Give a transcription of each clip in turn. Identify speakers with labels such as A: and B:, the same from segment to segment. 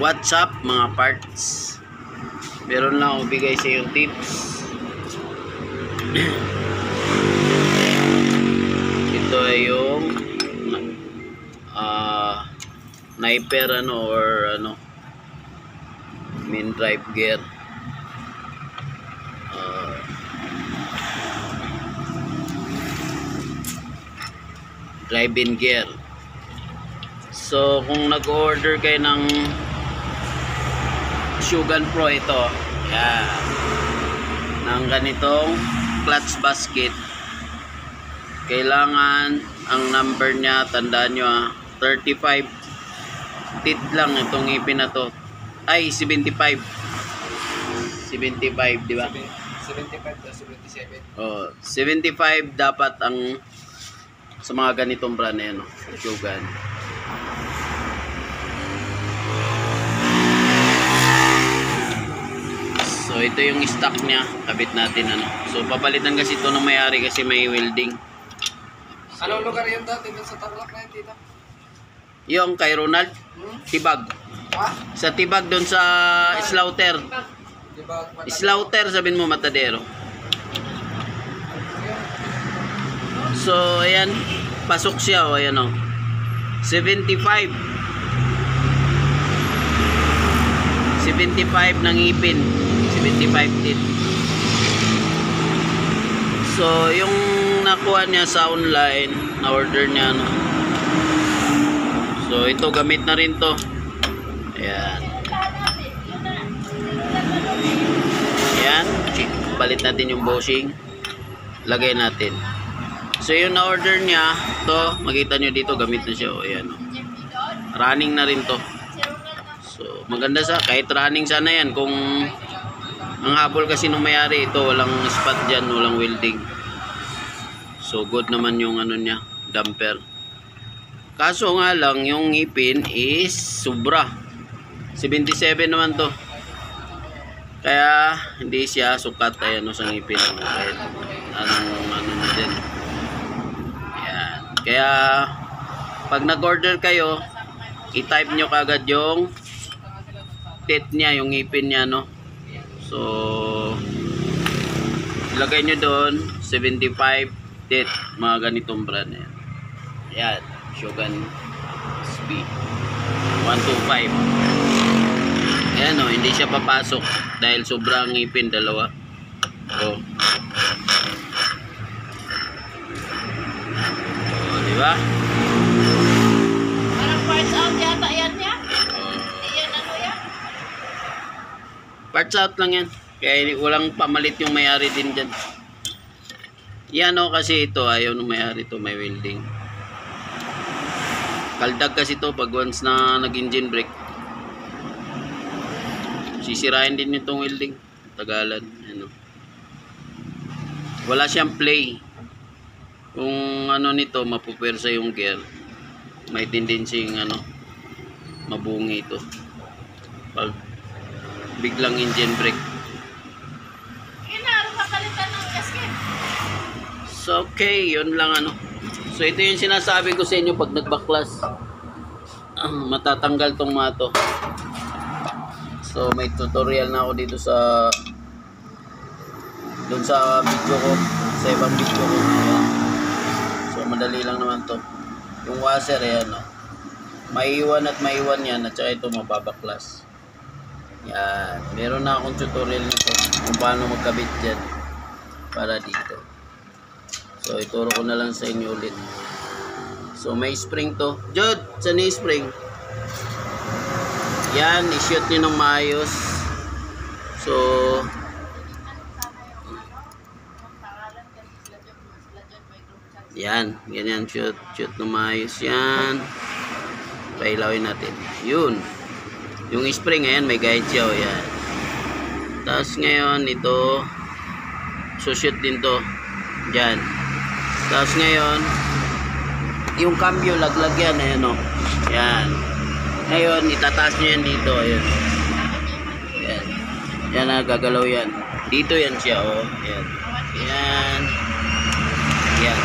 A: WhatsApp mga parts. Meron lang akong bigay sa yung tips. Ito ay yung sniper or main drive gear. Drive-in gear. So kung nag-order kayo ng Shogun Pro, ito yan, ng ganitong clutch basket, kailangan ang number niya, tandaan nyo 35 teeth lang itong ipin na to, ay 75 di ba?
B: 75 to 77.
A: Oh, 75 dapat ang sa mga ganitong brand na yan, Shogun. So ito yung stock niya, kabit natin So papalitan kasi ito ng may-ari kasi may welding. So,
B: anong lugar yun daw? Dito sa Tarlac na yun, tita?
A: yung kay Ronald, Tibag.
B: Ha?
A: Sa Tibag doon sa Slaughter.
B: Diba?
A: Slaughter sabihin mo, Matadero. So ayan, pasok siya ayan 75 ng ipin, 75 teeth. So yung nakuha niya sa online, na order niya so ito gamit na rin to. Ayan. Ayan, balit natin yung bushing, lagay natin. So yung na-order niya, to makita nyo dito, gamit na siya. Ayan, running na rin to. So maganda sa, kahit running sana yan. Kung ang habol kasi nung mayari, ito walang spot dyan, walang welding. So good naman yung niya, damper. Kaso nga lang, yung ngipin is sobra, 77 naman to. Kaya hindi siya sukat. Ayan sa ngipin, kahit anong na din. Kaya pag nag-order kayo, i-type nyo kagad yung teeth niya, yung ngipin niya So ilagay nyo doon 75 teeth, mga ganitong brand yan. Ayan, Shogun SP 125. Ayan hindi siya papasok dahil sobrang ngipin, dalawa. Diba?
C: Parang parts out yata yan niya. Yan yan?
A: Parts out lang yan. Kaya walang pamalit yung may-ari din dyan. Yan kasi ito, ayaw ng may-ari to, may welding. Kaldag kasi to pag once na nag-engine brake. Sisirain din itong welding. Tagalan. Wala siyang play. Kung nito, mapupwersa yung gear, may tendency mabungi ito pag biglang engine brake. So okay, yun lang So ito yung sinasabi ko sa inyo, pag nagbaklas matatanggal tong mato. So may tutorial na ako dito doon sa video ko, sa ibang video ko. So madali lang naman to. Yung washer maiiwan at maiiwan yan, at saka ito mababaklas. Yan, meron na akong tutorial nito kung paano magkabit dyan para dito. So ituro ko na lang sa inyo ulit. So may spring to. Jod, saan yung spring? Yan, i-shoot nyo ng maayos. So yan, ganyan, shoot ng maayos yan. Pailawin natin. Yun. Yung spring, ayan, may guide siya. Yan. Tapos ngayon, ito, so shoot din to. Diyan. Tapos ngayon, yung cambio, laglag yan. Ayan, Yan. Ngayon, itataas nyo yan dito. Ayan. Yan. Yan na, gagalaw yan. Dito yan siya, Yan. Yan. Yan.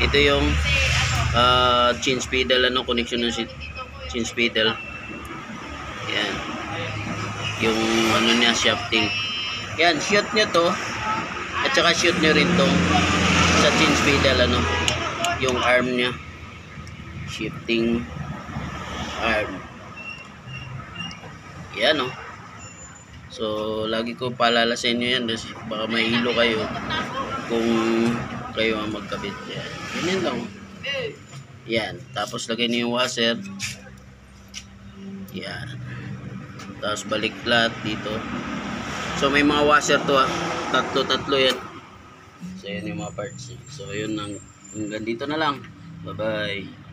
A: Ito yung change pedal, connection ng change pedal. Yan. Yung ano niya, shafting. Yan, shoot nyo to. At saka shoot nyo rin tong sa change pedal, ano, yung arm niya. Shifting arm. Yan, oh. So, lagi ko paalala sa inyo yan kasi baka mahilo kayo kung kayo ang magkabit. Yan. Ganyan lang. Yan. Tapos lagay niyo yung washer. Yan. Tapos balik flat dito. So, may mga washer to, ah. Tatlo yan. So, yan yung mga parts. So, yun lang. Hanggang dito na lang. Bye-bye.